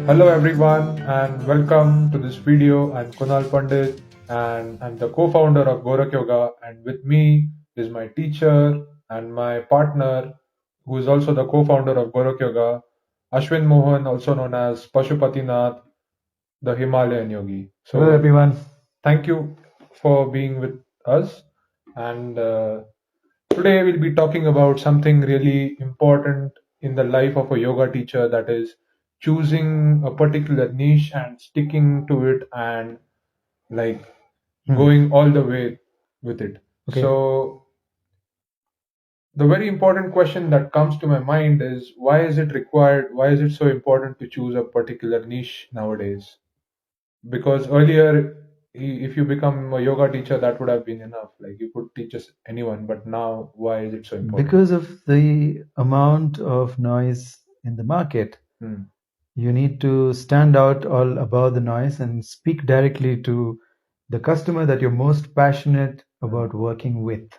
Hello everyone and welcome to this video. I'm Kunal Pandit and I'm the co-founder of Gorak Yoga, and with me is my teacher and my partner who is also the co-founder of Gorak Yoga, Ashwin Mohan, also known as Pashupatinath, the Himalayan Yogi. Hello, everyone. Thank you for being with us, and today we'll be talking about something really important in the life of a yoga teacher, that is choosing a particular niche and sticking to it and like going all the way with it. Okay. So the very important question that comes to my mind is, why is it required? Why is it so important to choose a particular niche nowadays? Because earlier, if you become a yoga teacher, that would have been enough. Like you could teach us anyone, but now why is it so important? Because of the amount of noise in the market, you need to stand out all above the noise and speak directly to the customer that you're most passionate about working with.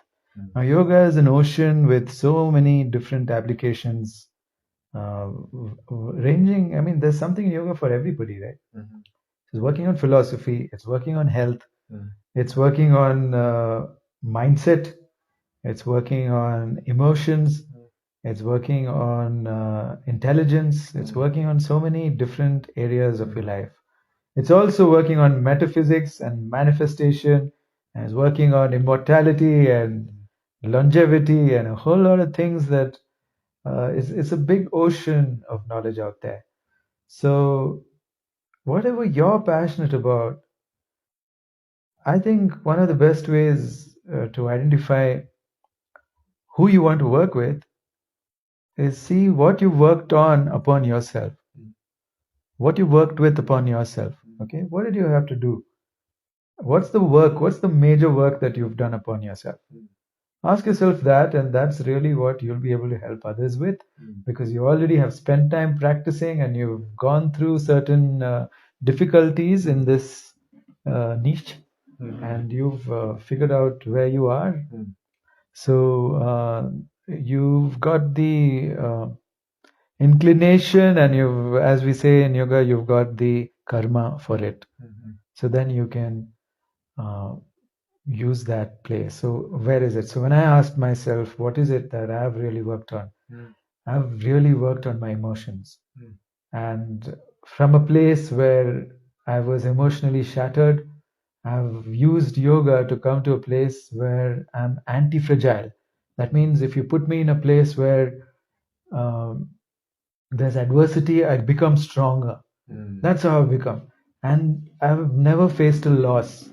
Now, yoga is an ocean with so many different applications, ranging. I mean, there's something in yoga for everybody, right? It's working on philosophy, it's working on health, it's working on mindset, it's working on emotions, it's working on intelligence, it's working on so many different areas of your life. It's also working on metaphysics and manifestation, and it's working on immortality and longevity and a whole lot of things that it's a big ocean of knowledge out there. So, whatever you're passionate about, I think one of the best ways to identify who you want to work with is see what you worked on upon yourself, what you worked with upon yourself. Okay, what did you have to do? What's the work? What's the major work that you've done upon yourself? Ask yourself that, and that's really what you'll be able to help others with, because you already have spent time practicing and you've gone through certain difficulties in this niche, and you've figured out where you are. So you've got the inclination, and you've, as we say in yoga, you've got the karma for it. So then you can use that place. So where is it? So when I asked myself, what is it that I've really worked on? I've really worked on my emotions. And from a place where I was emotionally shattered, I've used yoga to come to a place where I'm anti fragile. That means if you put me in a place where um, there's adversity, I become stronger. That's how I've become. And I've never faced a loss.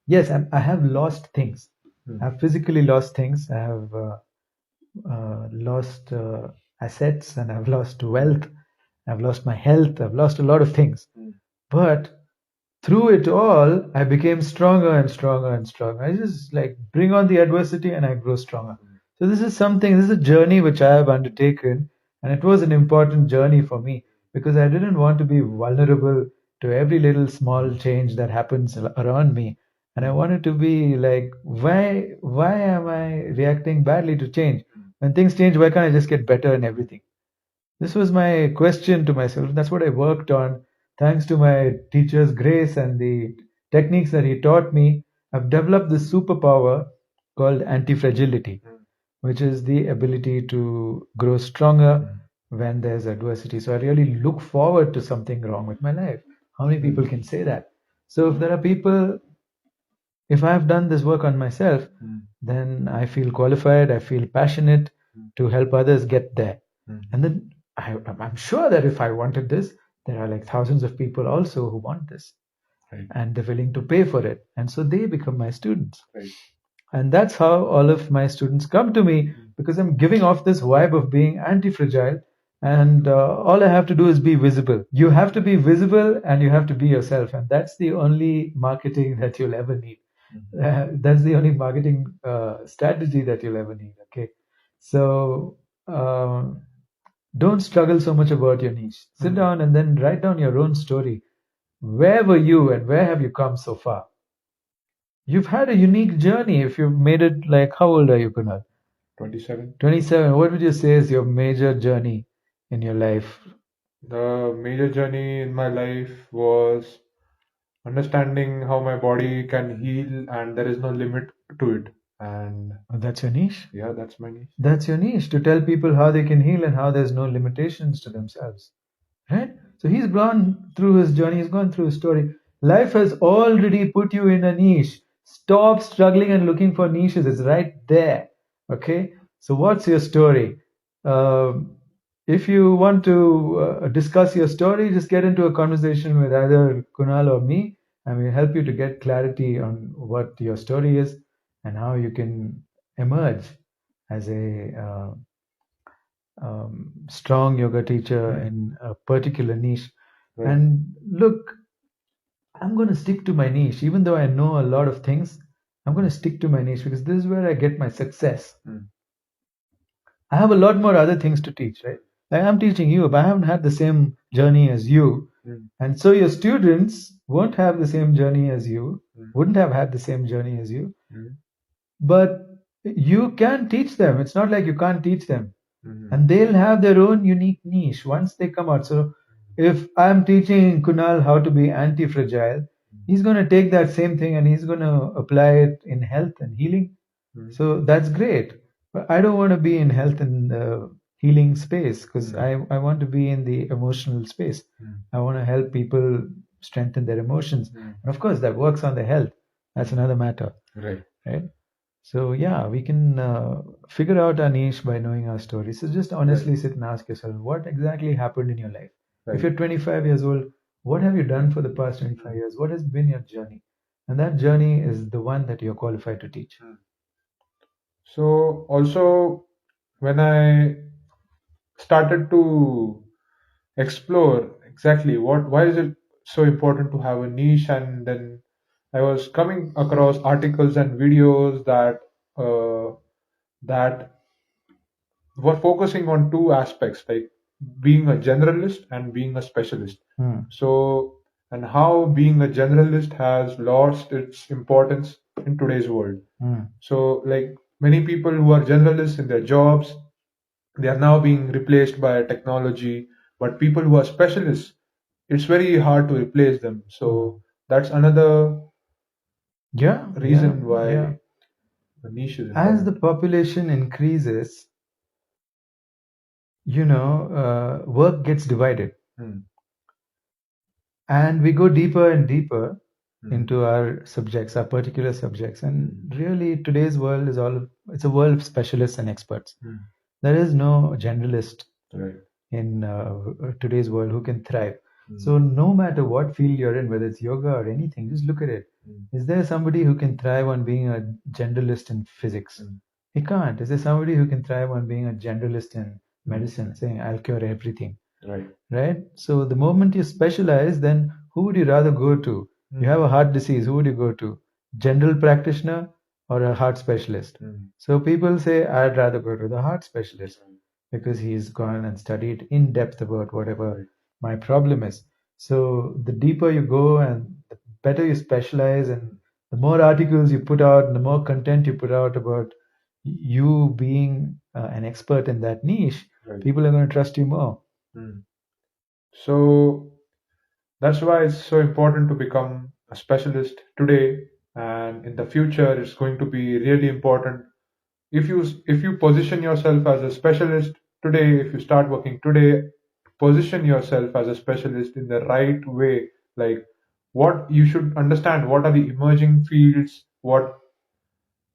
Yes, I have lost things. I've physically lost things. I have lost assets, and I've lost wealth. I've lost my health. I've lost a lot of things. But through it all, I became stronger and stronger and stronger. I just like bring on the adversity and I grow stronger. So this is a journey which I have undertaken, and it was an important journey for me because I didn't want to be vulnerable to every little small change that happens around me. And I wanted to be like, why am I reacting badly to change? When things change, why can't I just get better in everything? This was my question to myself. That's what I worked on. Thanks to my teacher's grace and the techniques that he taught me, I've developed this superpower called anti-fragility, which is the ability to grow stronger when there's adversity. So I really look forward to something wrong with my life. How many people can say that? So if there are people, if I've done this work on myself, then I feel qualified, I feel passionate to help others get there. And then I'm sure that if I wanted this, there are like thousands of people also who want this. Right. And they're willing to pay for it. And so they become my students. Right. And that's how all of my students come to me, because I'm giving off this vibe of being anti fragile. And all I have to do is be visible. You have to be visible and you have to be yourself. And that's the only marketing that you'll ever need. That's the only marketing strategy that you'll ever need. Okay. So don't struggle so much about your niche. Sit down and then write down your own story. Where were you and where have you come so far? You've had a unique journey if you've made it. Like, how old are you, Kunal? 27. 27. What would you say is your major journey in your life? The major journey in my life was understanding how my body can heal and there is no limit to it. And Oh, that's your niche. yeah, that's my niche. That's your niche, to tell people how they can heal and how there's no limitations to themselves. Right? So he's gone through his journey, he's gone through his story. Life has already put you in a niche. Stop struggling and looking for niches. It's right there. Okay? So, what's your story? Um, if you want to discuss your story, just get into a conversation with either Kunal or me, and we'll help you to get clarity on what your story is and how you can emerge as a strong yoga teacher in a particular niche. Right. And look, I'm going to stick to my niche, even though I know a lot of things. I'm going to stick to my niche because this is where I get my success. I have a lot more other things to teach, right? Like I'm teaching you, but I haven't had the same journey as you. And so your students won't have the same journey as you, wouldn't have had the same journey as you, but you can teach them. It's not like you can't teach them. And they'll have their own unique niche once they come out. So if I'm teaching Kunal how to be anti-fragile, he's going to take that same thing and he's going to apply it in health and healing. So that's great. But I don't want to be in health and healing space because I want to be in the emotional space. I want to help people strengthen their emotions. And of course, that works on the health. That's another matter. Right. Right? So yeah, we can figure out our niche by knowing our story. So just honestly sit and ask yourself, what exactly happened in your life? If you're 25 years old, what have you done for the past 25 years? What has been your journey? And that journey is the one that you're qualified to teach. So also when I started to explore exactly why is it so important to have a niche, and then I was coming across articles and videos that were focusing on two aspects, like being a generalist and being a specialist. So, and how being a generalist has lost its importance in today's world. So, like many people who are generalists in their jobs, they are now being replaced by technology. But people who are specialists, it's very hard to replace them. So that's another Yeah, reason why yeah. the niche is As the important. population increases, work gets divided. And we go deeper and deeper into our subjects, our particular subjects. And really, today's world is it's a world of specialists and experts. There is no generalist Right. in today's world who can thrive. So, no matter what field you're in, whether it's yoga or anything, just look at it. Is there somebody who can thrive on being a generalist in physics? He can't. Is there somebody who can thrive on being a generalist in medicine, saying, I'll cure everything? Right. Right? So the moment you specialize, then who would you rather go to? You have a heart disease, who would you go to? General practitioner or a heart specialist? So people say, I'd rather go to the heart specialist because he's gone and studied in depth about whatever my problem is. So the deeper you go and the better you specialize, and the more articles you put out and the more content you put out about you being an expert in that niche, Right. people are going to trust you more. So that's why it's so important to become a specialist today, and in the future, it's going to be really important. If you position yourself as a specialist today, if you start working today, position yourself as a specialist in the right way. Like what you should understand, what are the emerging fields, what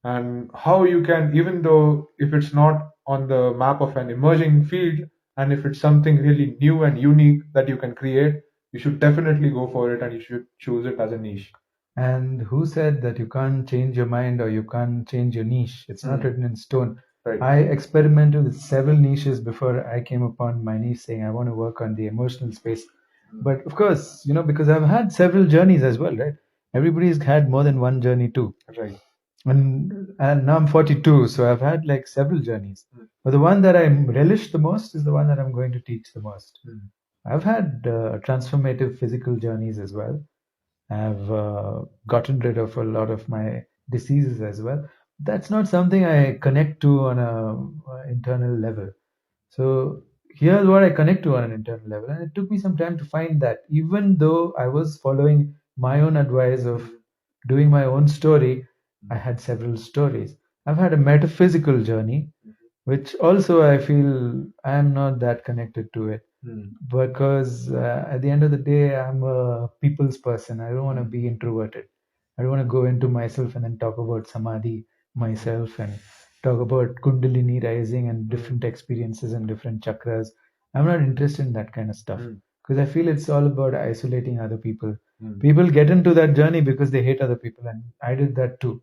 and how you can, even though if it's not on the map of an emerging field, and if it's something really new and unique that you can create, you should definitely go for it and you should choose it as a niche. And who said that you can't change your mind or you can't change your niche? It's not written in stone. Right. I experimented with several niches before I came upon my niche saying I want to work on the emotional space. But of course, because I've had several journeys as well, right? Everybody's had more than one journey too. Right. And now I'm 42, so I've had like several journeys. But the one that I relish the most is the one that I'm going to teach the most. I've had transformative physical journeys as well. I've gotten rid of a lot of my diseases as well. that's not something I connect to on a internal level. So here's what I connect to on an internal level, and it took me some time to find that. Even though I was following my own advice of doing my own story, I had several stories. I've had a metaphysical journey, which also I feel I am not that connected to it because at the end of the day, I'm a people's person. I don't want to be introverted. I don't want to go into myself and then talk about samadhi myself and talk about kundalini rising and different experiences and different chakras. I'm not interested in that kind of stuff because I feel it's all about isolating other people. People get into that journey because they hate other people, and I did that too.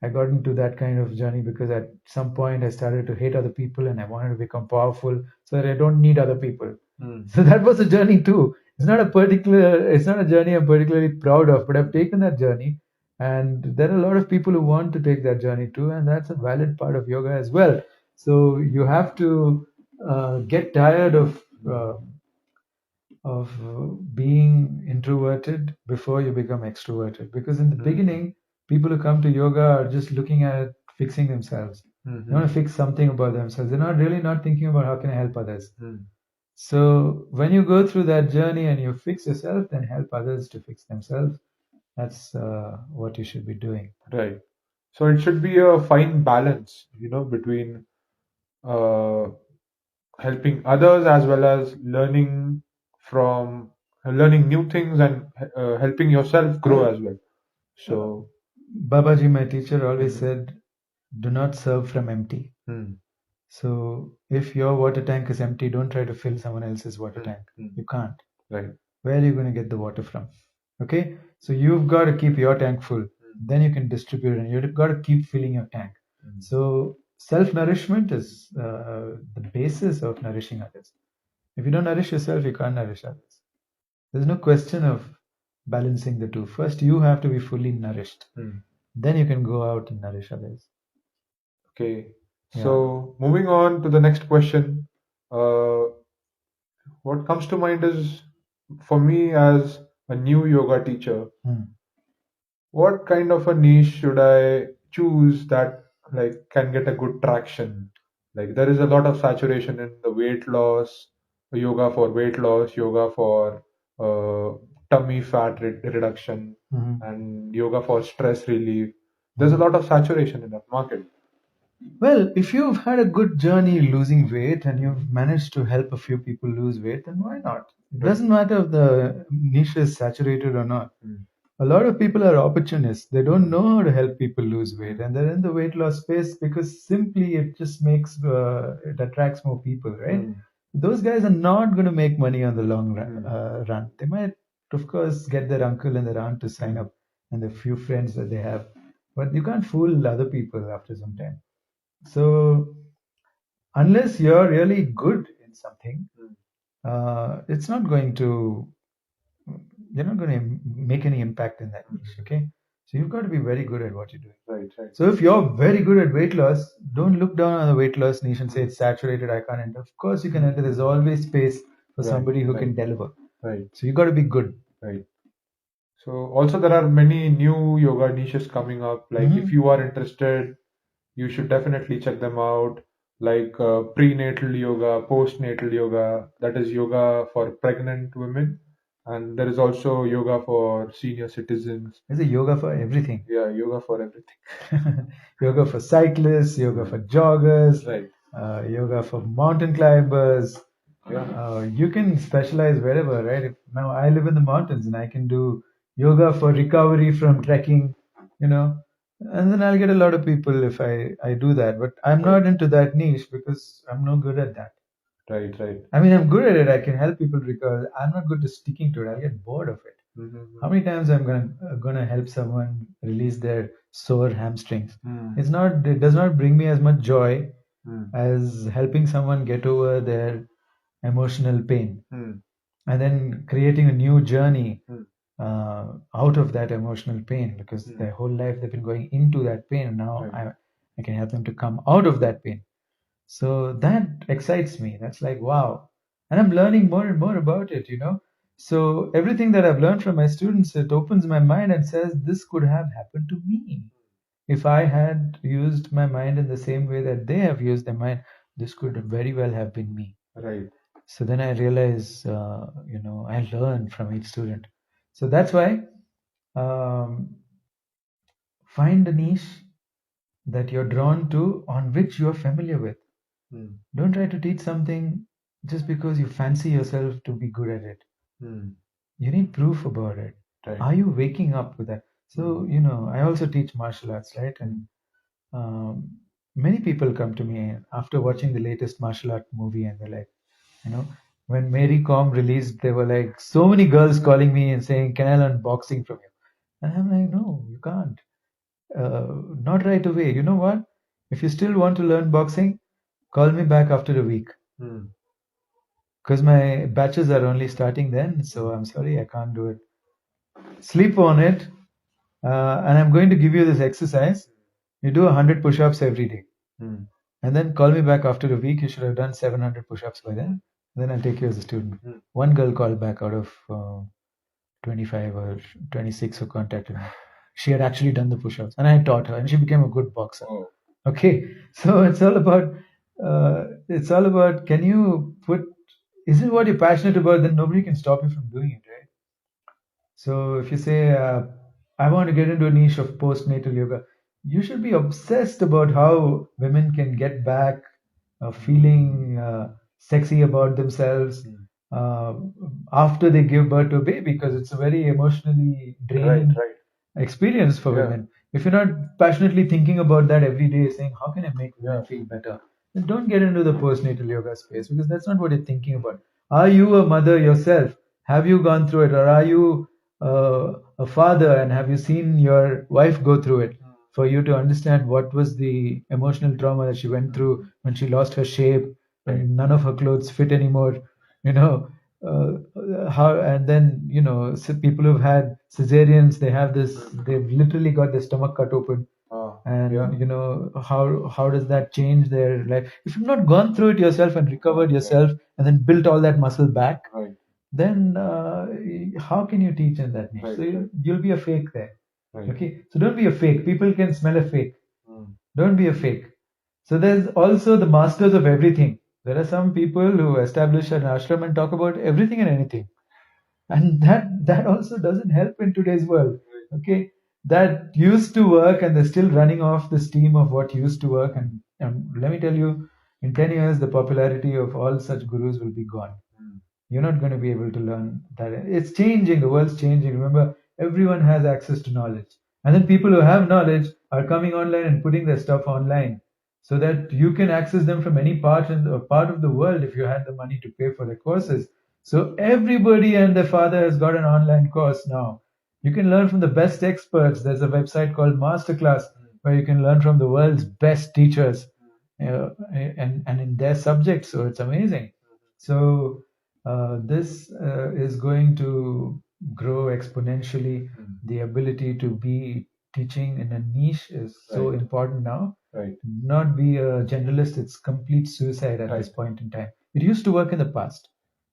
I got into that kind of journey because at some point I started to hate other people and I wanted to become powerful so that I don't need other people. So that was a journey too. It's not a journey I'm particularly proud of, but I've taken that journey. And there are a lot of people who want to take that journey too, and that's a valid part of yoga as well. So you have to get tired of being introverted before you become extroverted. Because in the beginning, people who come to yoga are just looking at fixing themselves. They want to fix something about themselves. They're not really not thinking about how can I help others. So when you go through that journey and you fix yourself, then help others to fix themselves. That's what you should be doing. Right. So it should be a fine balance, between uh, helping others as well as from learning new things and helping yourself grow as well. So, Babaji, my teacher, always mhm. said, do not serve from empty. Hmm. So if your water tank is empty, don't try to fill someone else's water tank. You can't. Right. Where are you going to get the water from? Okay, so you've got to keep your tank full. Then you can distribute, and you've got to keep filling your tank. So self nourishment is the basis of nourishing others. If you don't nourish yourself, you can't nourish others. There's no question of balancing the two. First, you have to be fully nourished. Then you can go out and nourish others. Okay. Yeah. So moving on to the next question, uh, what comes to mind is for me as a new yoga teacher, Hmm. what kind of a niche should I choose that like can get a good traction? Like there is a lot of saturation in the weight loss, yoga for weight loss, yoga for uh, tummy fat reduction, Mhm. and yoga for stress relief. There's a lot of saturation in that market. Well, if you've had a good journey losing weight and you've managed to help a few people lose weight, then why not? It Right. doesn't matter if the niche is saturated or not. A lot of people are opportunists. They don't know how to help people lose weight, and they're in the weight loss space because simply it just makes it attracts more people, right? Those guys are not going to make money on the long run. They might, of course, get their uncle and their aunt to sign up and the few friends that they have, but you can't fool other people after some time. So unless you're really good in something, it's not going to you're not going to make any impact in that niche. Okay, so you've got to be very good at what you're doing. Right, right. So if you're very good at weight loss, don't look down on the weight loss niche and say it's saturated. I can't enter. Of course, you can enter. There's always space for Right, somebody who can right, deliver. right, So you got to be good. right. So also there are many new yoga niches coming up. Like if you are interested, you should definitely check them out. Like prenatal yoga, postnatal yoga, that is yoga for pregnant women, and there is also yoga for senior citizens. There's a yoga for everything. Yeah, yoga for everything. Yoga for cyclists, yoga for joggers, Right. yoga for mountain climbers. Yeah. You can specialize wherever, right? Now I live in the mountains and I can do yoga for recovery from trekking, you know, and then I'll get a lot of people if I do that. But I'm Right. not into that niche because I'm no good at that. Right, right. I mean, I'm good at it. I can help people recover. I'm not good at sticking to it. I'll get bored of it. How many times I'm gonna help someone release their sore hamstrings? It's not. It does not bring me as much joy as helping someone get over their emotional pain and then creating a new journey out of that emotional pain because their whole life they've been going into that pain and now Right. I can help them to come out of that pain. So that excites me. That's like, wow. And I'm learning more and more about it, you know. So everything that I've learned from my students, it opens my mind and says, this could have happened to me. if I had used my mind in the same way that they have used their mind, this could very well have been me. Right. So then I realize, I learn from each student. So that's why, um, find a niche that you're drawn to, on which you're familiar with. Hmm. Don't try to teach something just because you fancy yourself to be good at it. Hmm. You need proof about it. Right. Are you waking up with that? So, I also teach martial arts, right? And many people come to me after watching the latest martial art movie, and they're like, you know, when Mary Com released, there were like so many girls calling me and saying, "Can I learn boxing from you?" And I'm like, "No, you can't. Not right away. You know what? If you still want to learn boxing, call me back after a week, Hmm. because my batches are only starting then. So I'm sorry, I can't do it. Sleep on it, and I'm going to give you this exercise. You do 100 push-ups every day, Hmm. and then call me back after a week. You should have done 700 push-ups by then. Then I'll take you as a student." Hmm. One girl called back out of 25 or 26 who contacted me. She had actually done the push-ups, and I taught her, and she became a good boxer. Oh. Okay, so it's all about, can you put, is it what you're passionate about? Then nobody can stop you from doing it, right? So if you say, I want to get into a niche of postnatal yoga, you should be obsessed about how women can get back feeling sexy about themselves Hmm. uh, after they give birth to a baby, because it's a very emotionally Right. draining Right. experience for Yeah. women. If you're not passionately thinking about that every day, saying, how can I make women Yeah. feel better? Then don't get into the postnatal yoga space, because that's not what you're thinking about. Are you a mother yourself? Have you gone through it? Or are you a father, and have you seen your wife go through it, for you to understand what was the emotional trauma that she went through when she lost her shape, when none of her clothes fit anymore? You know, how, and then, people who've had cesareans, they have this, they've literally got their stomach cut open. And Yeah. how does that change their life? If you've not gone through it yourself and recovered yourself, and then built all that muscle back, Right. then how can you teach in that niche? Right. So Right. you'll be a fake there. Right. Okay, so don't be a fake. People can smell a fake. Hmm. Don't be a fake. So there's also the masters of everything. There are some people who establish an ashram and talk about everything and anything, and that also doesn't help in today's world. Okay, that used to work, and they're still running off the steam of what used to work. And let me tell you, in 10 years, the popularity of all such gurus will be gone. Hmm. You're not going to be able to learn that. It's changing. The world's changing. Remember, everyone has access to knowledge, and then people who have knowledge are coming online and putting their stuff online, so that you can access them from any part of the world if you had the money to pay for their courses. So everybody and their father has got an online course now. You can learn from the best experts. There's a website called Masterclass, where you can learn from the world's best teachers, and in their subject. So it's amazing. So this is going to grow exponentially. Hmm. The ability to be teaching in a niche is so Right. important now. Right. Not be a generalist, it's complete suicide at this Right. point in time. It used to work in the past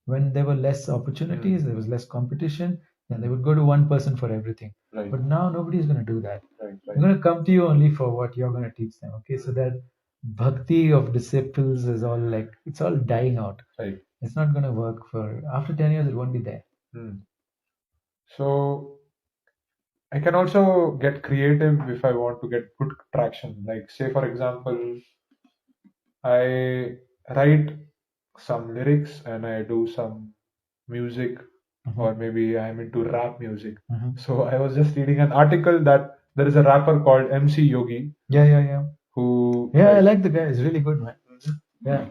when there were less opportunities, Hmm. there was less competition, then they would go to one person for everything. Right. But now nobody's going to do that. Right. They're Right. going to come to you only for what you're going to teach them. Okay, so that bhakti of disciples is all like, it's all dying out. Right. It's not going to work for after 10 years, it won't be there. Hmm. So I can also get creative if I want to get good traction. Like, say, for example, I write some lyrics and I do some music, or Mhm. maybe I'm into rap music. Mhm. So I was just reading an article that there is a rapper called MC Yogi Yeah, yeah, yeah. who, Yeah, I like, like the guy. He's really good, man. Yeah.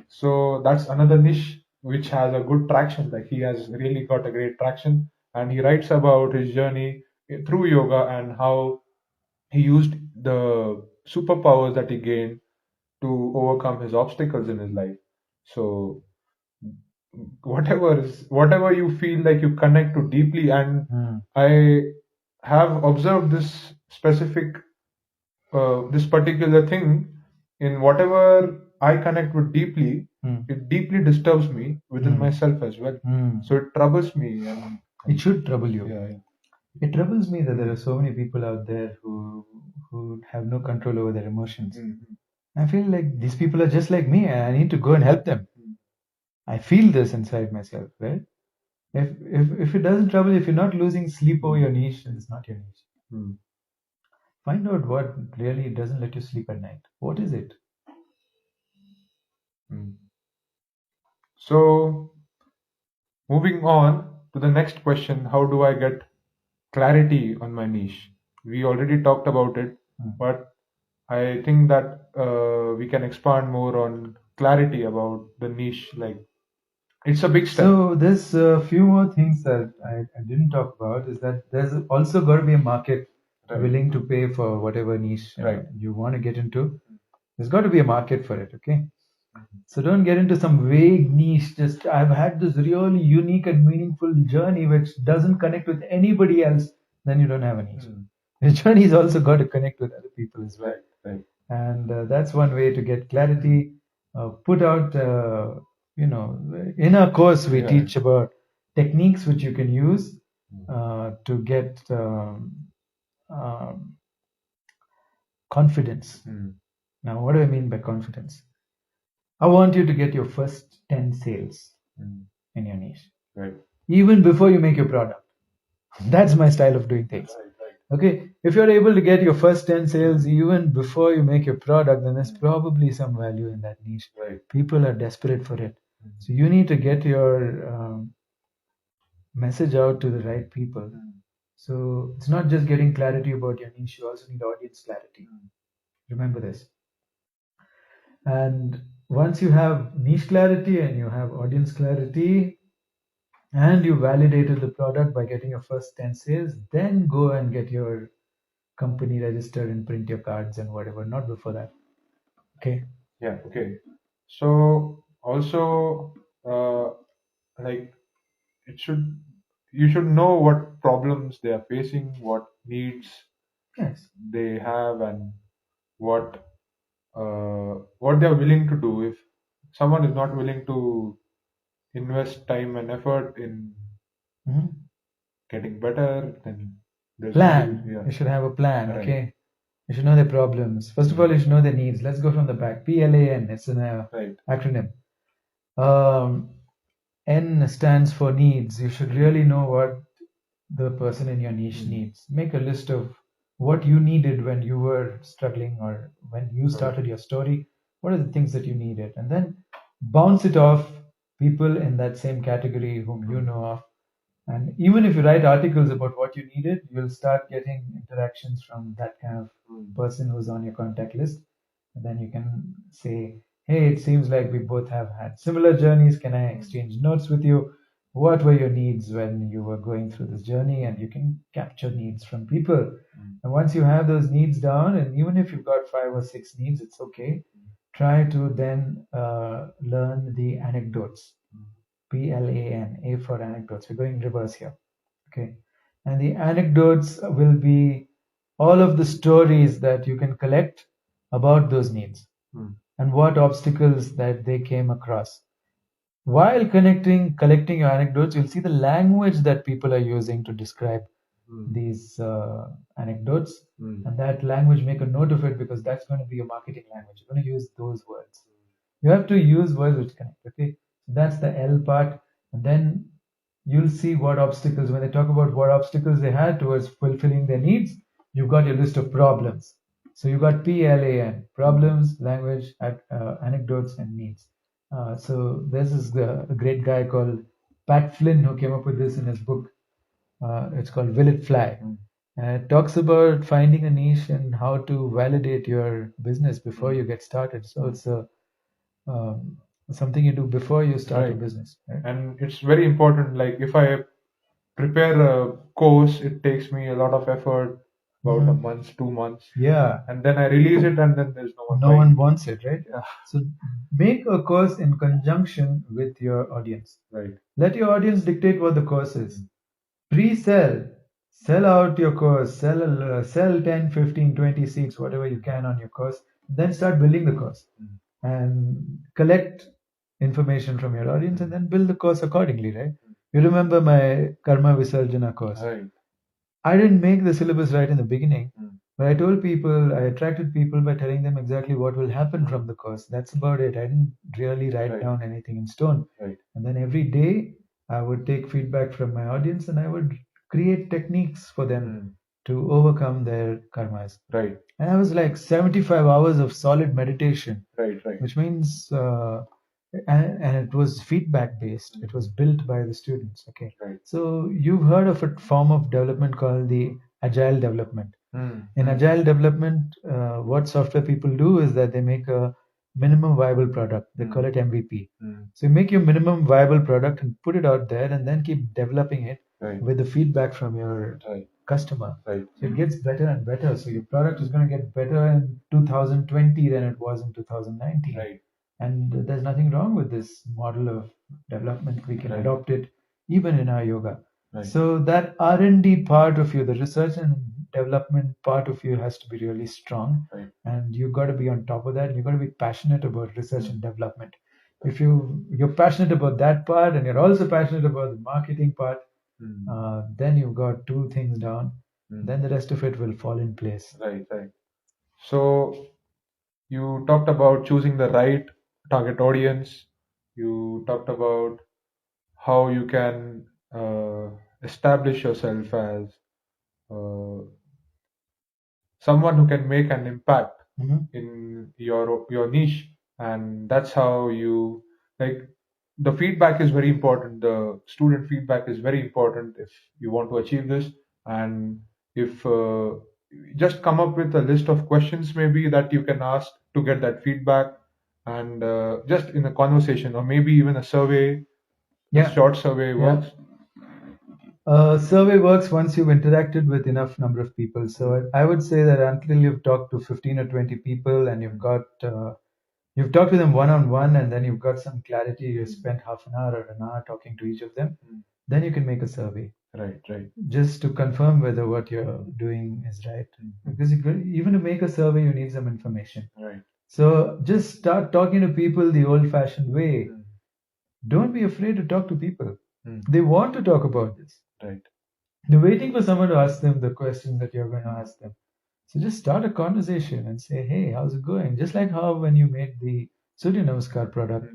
so that's another niche which has a good traction. Like, he has really got a great traction, and he writes about his journey through yoga and how he used the superpowers that he gained to overcome his obstacles in his life. So whatever you feel like you connect to deeply, and Mm. I have observed this particular thing in whatever I connect with deeply, Mm. it deeply disturbs me within Mm. myself as well. Mm. So it troubles me, and It should trouble you. yeah, yeah. It troubles me that there are so many people out there who have no control over their emotions. I feel like these people are just like me, and I need to go and help them. I feel this inside myself, right? If it doesn't trouble, if you're not losing sleep over your niche, then it's not your niche. Find out what really doesn't let you sleep at night. What is it? Mm. So, moving on to the next question, how do I get clarity on my niche? We already talked about it, but I think that we can expand more on clarity about the niche. Like, it's a big step. So there's a few more things that I didn't talk about. Is that there's also got to be a market Right. willing to pay for whatever niche Right. you want to get into. There's got to be a market for it. Okay. So don't get into some vague niche. Just I've had this really unique and meaningful journey which doesn't connect with anybody else. Then you don't have a niche. Your journey's also got to connect with other people as well. Right. And that's one way to get clarity. Put out, in our course we Yeah. teach about techniques which you can use to get um, confidence. Now, what do I mean by confidence? I want you to get your first 10 sales in your niche, Right. even before you make your product. That's my style of doing things. Okay, if you're able to get your first 10 sales even before you make your product, then there's probably some value in that niche. Right. People are desperate for it. So you need to get your message out to the right people. So it's not just getting clarity about your niche, you also need audience clarity. Remember this. And once you have niche clarity and you have audience clarity, and you validated the product by getting your first 10 sales, then go and get your company registered and print your cards and whatever, not before that. Okay. Yeah. Okay. So also, like, it should you should know what problems they are facing, what needs Yes. they have, and what what they are willing to do. If someone is not willing to invest time and effort in Mhm. getting better, then there's no Plan. yeah. You should have a plan. Right. Okay. You should know their problems. First of all, you should know their needs. Let's go from the back. PLAN. It's an Right. acronym. N stands for needs. You should really know what the person in your niche needs. Make a list of what you needed when you were struggling or when you started your story. What are the things that you needed? And then bounce it off people in that same category whom you know of. And even if you write articles about what you needed, you'll start getting interactions from that kind of person who's on your contact list. And then you can say, hey, it seems like we both have had similar journeys. Can I exchange notes with you? What were your needs when you were going through this journey? And you can capture needs from people. And once you have those needs down, and even if you've got 5 or 6 needs, it's okay. Try to then learn the anecdotes. PLAN, A for anecdotes. We're going reverse here. Okay. And the anecdotes will be all of the stories that you can collect about those needs and what obstacles that they came across. While collecting your anecdotes, you'll see the language that people are using to describe these anecdotes. And that language, make a note of it because that's going to be your marketing language. You're going to use those words. You have to use words which connect. Okay. So that's the L part. And then you'll see what obstacles, when they talk about what obstacles they had towards fulfilling their needs, you've got your list of problems. So you've got PLAN, problems, language, anecdotes, and needs. So this is a great guy called Pat Flynn who came up with this in his book. It's called Will It Fly? And it talks about finding a niche and how to validate your business before you get started. So it's um, something you do before you start a Right. business. Right? And it's very important. Like, if I prepare a course, it takes me a lot of effort, about a month, 2 months, Yeah. and then I release it, and then there's no one No buying one it. wants it, right? Yeah. So make a course in conjunction with your audience. Right. Let your audience dictate what the course is. Pre-sell. Sell out your course. Sell 10, 15, 20 seats, whatever you can on your course. Then start building the course and collect information from your audience and then build the course accordingly, right? You remember my Karma Visarjana course. Right. I didn't make the syllabus right in the beginning, but I told people, I attracted people by telling them exactly what will happen from the course. That's about it. I didn't really write Right. down anything in stone. Right. And then every day I would take feedback from my audience and I would create techniques for them to overcome their karmas. Right. And I was like 75 hours of solid meditation, Right. Right. which means, and it was feedback based. It was built by the students. Okay. Right. So you've heard of a form of development called the agile development. In agile development, what software people do is that they make a minimum viable product. They call it MVP. So you make your minimum viable product and put it out there, and then keep developing it Right. with the feedback from your Right. customer. Right. So it gets better and better. So your product is going to get better in 2020 than it was in 2019. Right. And there's nothing wrong with this model of development. We can Right. adopt it even in our yoga. Right. So that R&D part of you, the research and development part of you, has to be really strong. Right. And you've got to be on top of that. You've got to be passionate about research and development. If you're passionate about that part and you're also passionate about the marketing part, then you've got two things down. Then the rest of it will fall in place. Right. Right. So you talked about choosing the right target audience. You talked about how you can establish yourself as uh, someone who can make an impact Mhm. in your niche, and that's how you, like, the feedback is very important. The student feedback is very important if you want to achieve this. And if just come up with a list of questions maybe that you can ask to get that feedback, and just in a conversation, or maybe even a survey, a Yeah. short survey Yeah. works. Survey works once you've interacted with enough number of people. So I would say that until you've talked to 15 or 20 people and you've talked to them one on one, and then you've got some clarity, you've spent half an hour or an hour talking to each of them, then you can make a survey. Right. Right. Just to confirm whether what you're doing is right. Because even to make a survey, you need some information. Right. So just start talking to people the old fashioned way. Don't be afraid to talk to people. They want to talk about this. Right. They're waiting for someone to ask them the question that you're going to ask them. So just start a conversation and say, hey, how's it going? Just like how when you made the Surya Namaskar product,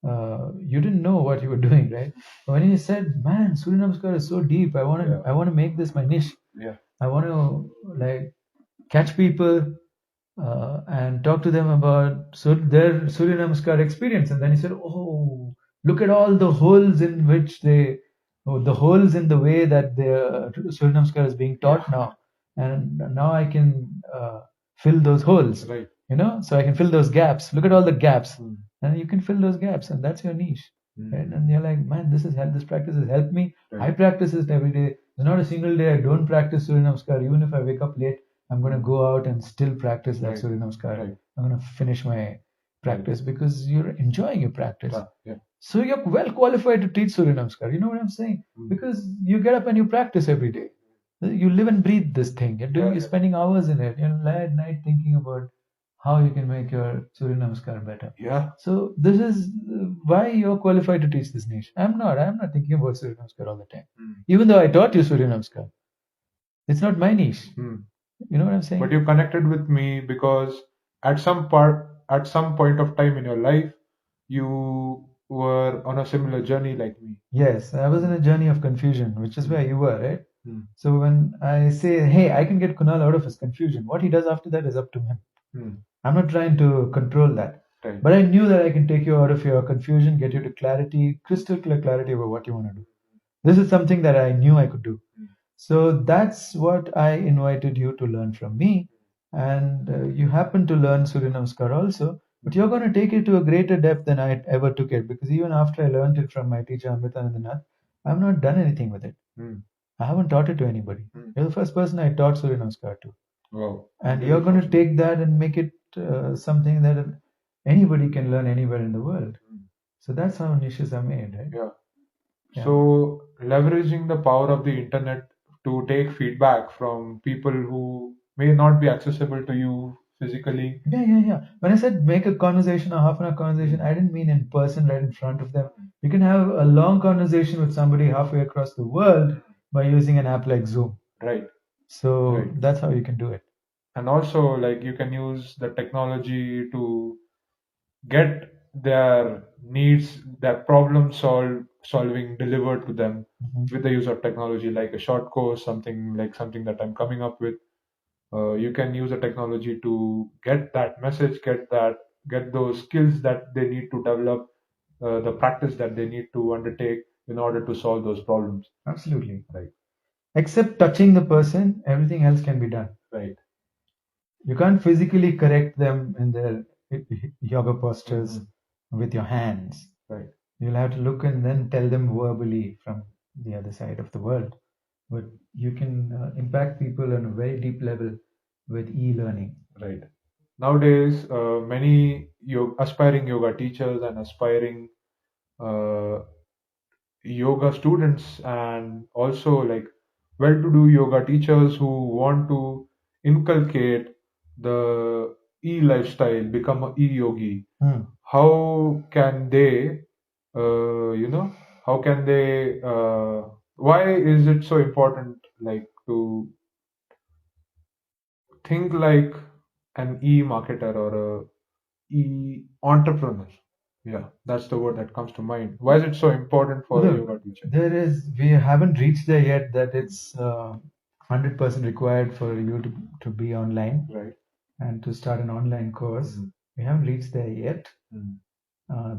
you didn't know what you were doing, right? But when you said, man, Surya Namaskar is so deep, I want to make this my niche. Yeah. I want to like catch people and talk to them about their Surya Namaskar experience. And then he said, oh, look at all the holes in which the holes in the way that the Surya Namaskar is being taught now. And now I can fill those holes, Right. so I can fill those gaps. Look at all the gaps. And you can fill those gaps, and that's your niche. Right? And you're like, man, this practice has helped me. Right. I practice it every day. There's not a single day I don't practice Surya Namaskar. Even if I wake up late, I'm going to go out and still practice that Right. Surya Namaskar. Right. I'm going to finish my practice because you're enjoying your practice. Yeah. So you're well qualified to teach Surya Namaskar. You know what I'm saying? Because you get up and you practice every day. You live and breathe this thing. You're spending hours in it. You're late at night thinking about how you can make your Surya Namaskar better. Yeah. So this is why you're qualified to teach this niche. I'm not thinking about Surya Namaskar all the time. Even though I taught you Surya Namaskar, it's not my niche. You know what I'm saying? But you connected with me because at some point of time in your life, you were on a similar journey like me. Yes, I was in a journey of confusion, which is where you were, right? So when I say, hey, I can get Kunal out of his confusion, what he does after that is up to him. I'm not trying to control that. Right. But I knew that I can take you out of your confusion, get you to clarity, crystal clear clarity about what you want to do. This is something that I knew I could do. So that's what I invited you to learn from me. And you happen to learn Surya Namaskar also, but you're going to take it to a greater depth than I ever took it, because even after I learned it from my teacher Amritanandanath, I've not done anything with it. I haven't taught it to anybody. You're the first person I taught Surya Namaskar to. Wow. And you're going to take that and make it something that anybody can learn anywhere in the world. So that's how niches are made, right? Yeah. So leveraging the power of the internet to take feedback from people who may not be accessible to you physically. Yeah. When I said make a conversation, a half an hour conversation, I didn't mean in person right in front of them. You can have a long conversation with somebody halfway across the world by using an app like Zoom. Right. So Right. that's how you can do it. And also, like, you can use the technology to get their needs, their solving delivered to them with the use of technology, like a short course, something that I'm coming up with. You can use the technology to get that message, get those skills that they need to develop, the practice that they need to undertake in order to solve those problems. Absolutely. Right. Except touching the person, everything else can be done. Right. You can't physically correct them in their yoga postures with your hands. Right. You'll have to look and then tell them verbally from the other side of the world. But you can impact people on a very deep level with e-learning. Right. Nowadays, many aspiring yoga teachers and aspiring uh, yoga students, and also like well-to-do yoga teachers who want to inculcate the e-lifestyle, become a e-yogi. How can they, you know, how can they? Why is it so important, like, to think like an e-marketer or a e-entrepreneur? Yeah, that's the word that comes to mind. Why is it so important for a Look, yoga teacher? we haven't reached there yet that it's 100% required for you to be online Right. and to start an online course. Mhm. We haven't reached there yet. Mm.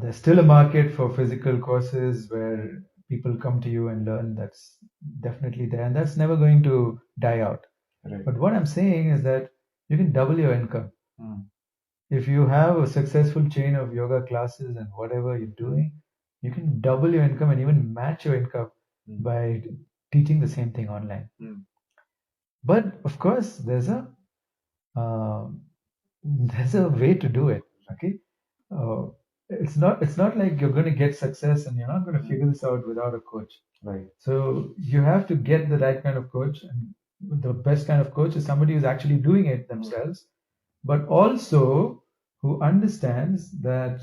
There's still a market for physical courses where people come to you and learn. That's definitely there, and that's never going to die out. Right. But what I'm saying is that you can double your income. Mm. If you have a successful chain of yoga classes and whatever you're doing, you can double your income and even match your income by teaching the same thing online. Mm. But of course, um, there's a way to do it. Okay, uh, it's not like you're going to get success and you're not going to figure this out without a coach. Right. So you have to get the right kind of coach, and the best kind of coach is somebody who's actually doing it themselves, but also who understands that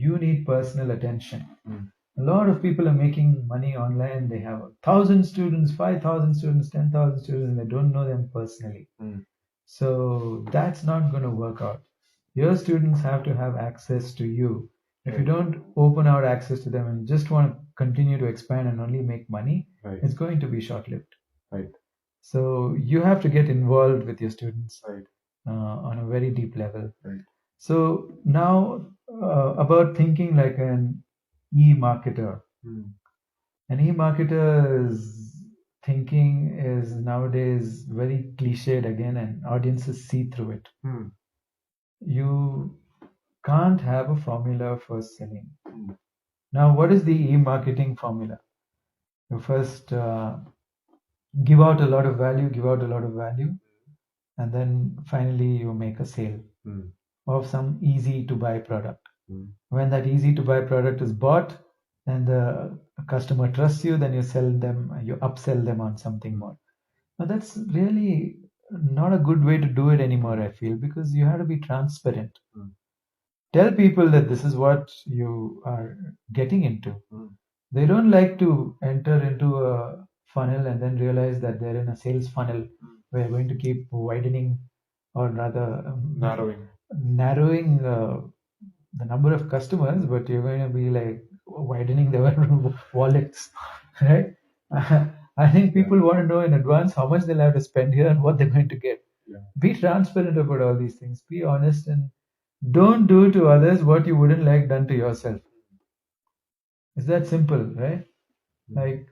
you need personal attention. Mm. A lot of people are making money online. They have 1,000 students, 5,000 students, 10,000 students, and they don't know them personally. Mm. So that's not going to work out. Your students have to have access to you. If you Right. don't open out access to them and just want to continue to expand and only make money, Right. it's going to be short lived. Right. So you have to get involved with your students Right. on a very deep level. Right. So now about thinking like an e-marketer. Mm. An e-marketer's thinking is nowadays very cliched again, and audiences see through it. Mm. You can't have a formula for selling. Mm. Now, what is the e-marketing formula? You first give out a lot of value, and then finally you make a sale Mm. of some easy to buy product. Mm. When that easy to buy product is bought and the customer trusts you, then you upsell them on something more. Now that's really not a good way to do it anymore, I feel, because you have to be transparent. Mm. Tell people that this is what you are getting into. Mm. They don't like to enter into a funnel and then realize that they're in a sales funnel where you're going to keep widening, or rather narrowing the number of customers, but you're going to be like widening their wallets, right? I think people want to know in advance how much they'll have to spend here and what they're going to get. Yeah. Be transparent about all these things. Be honest and don't do to others what you wouldn't like done to yourself. It's that simple, right? Like,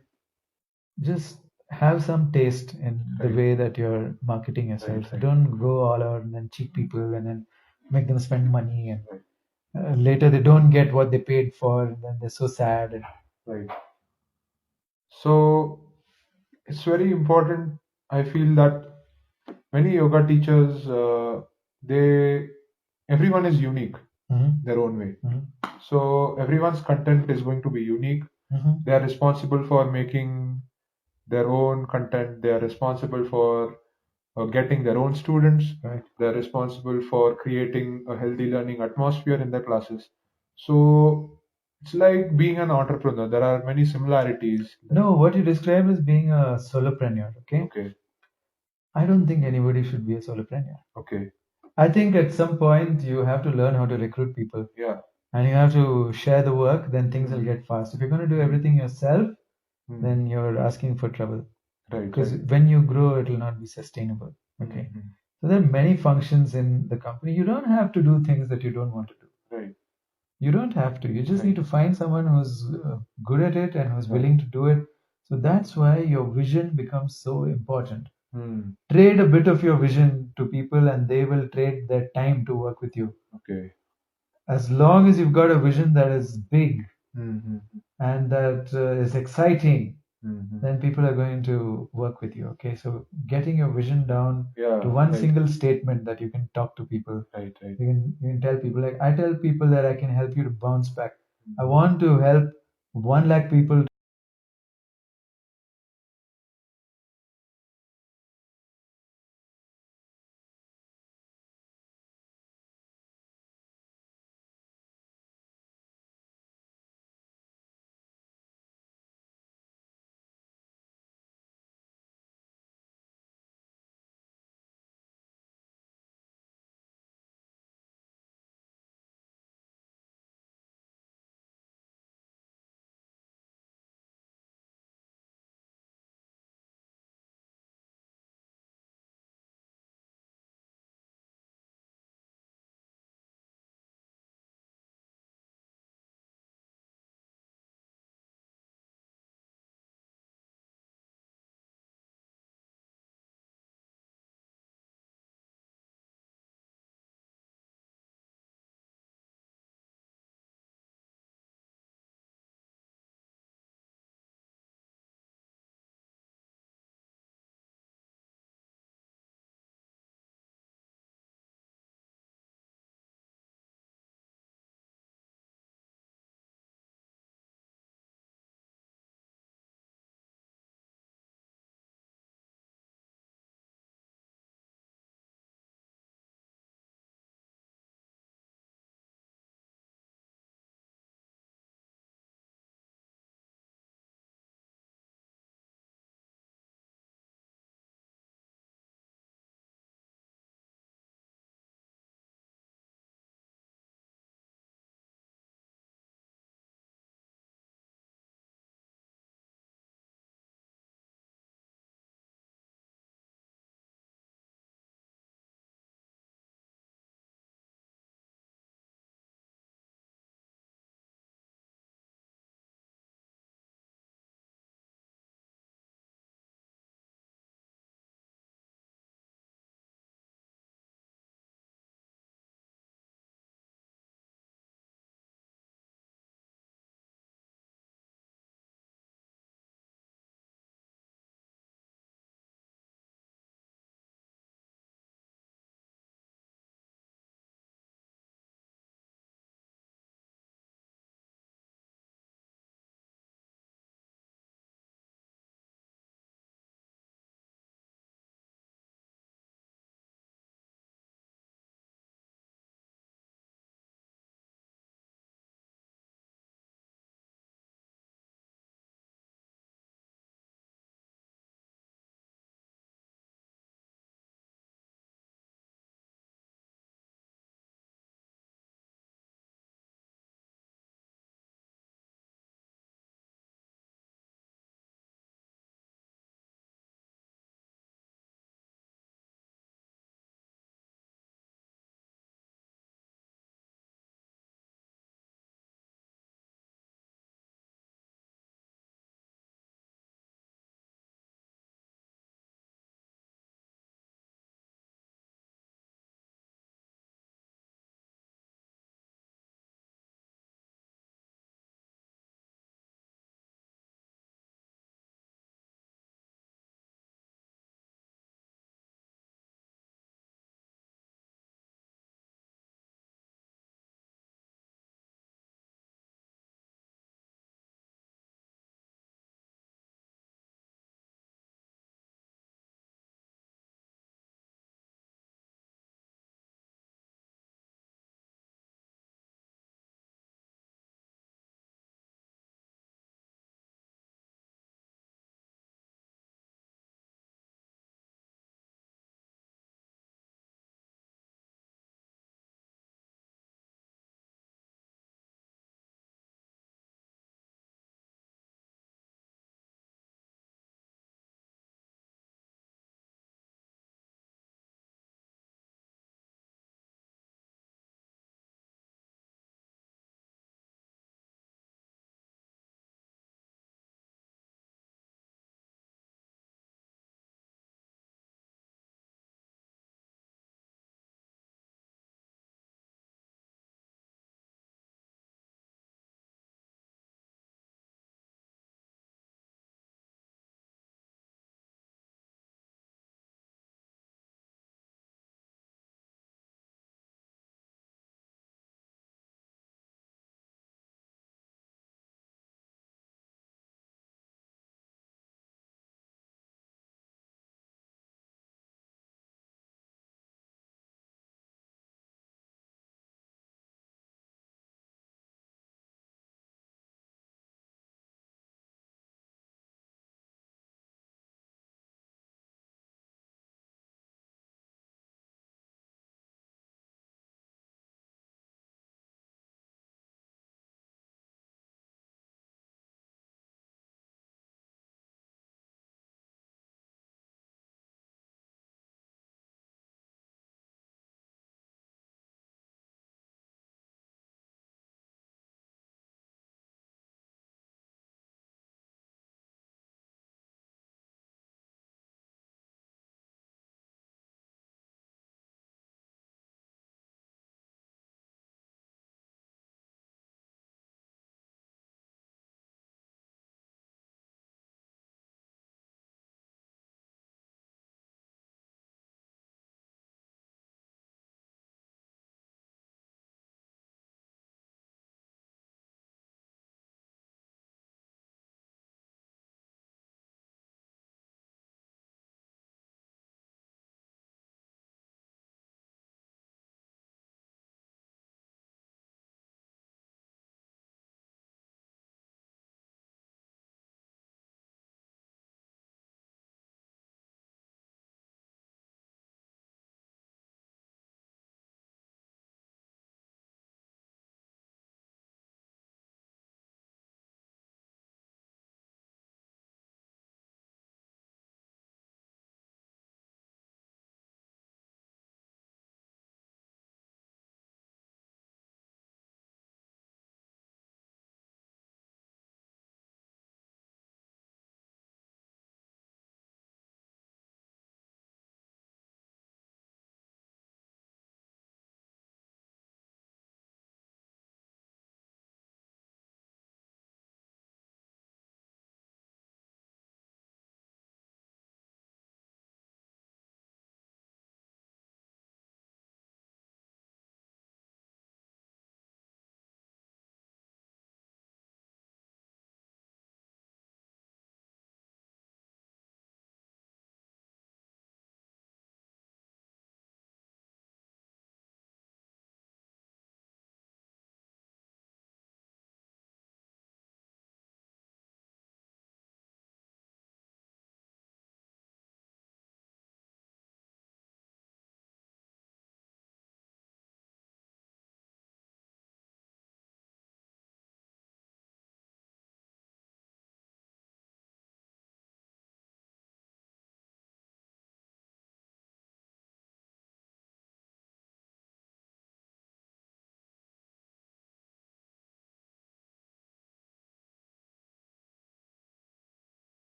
just have some taste in the Right. way that you're marketing yourself. Right. Don't go all out and then cheat people and then make them spend money, and Right. later they don't get what they paid for, and then they're so sad. Right. So it's very important. I feel that many yoga teachers, they everyone is unique their own way. So everyone's content is going to be unique. They are responsible for making their own content. They are responsible for getting their own students. Right. They're responsible for creating a healthy learning atmosphere in their classes. So it's like being an entrepreneur. There are many similarities. No, what you described is being a solopreneur. Okay. Okay. I don't think anybody should be a solopreneur. Okay. I think at some point you have to learn how to recruit people. Yeah. And you have to share the work, then things will Mm. get fast. If you're going to do everything yourself, Mm. then you're asking for trouble. Right. Because Right. when you grow, it will not be sustainable. Okay. Mhm. So there are many functions in the company. You don't have to do things that you don't want to do. Right. You don't have to. You just need Right. to find someone who's good at it and who's Yeah. willing to do it. So that's why your vision becomes so important. Mm. Trade a bit of your vision to people and they will trade their time to work with you. Okay. As long as you've got a vision that is big Mm-hmm. and that is exciting, Mm-hmm. then people are going to work with you. Okay, so getting your vision down Yeah. to one Right. single statement that you can talk to people. Right. Right. You can tell people, like I tell people that I can help you to bounce back. I want to help 1 lakh people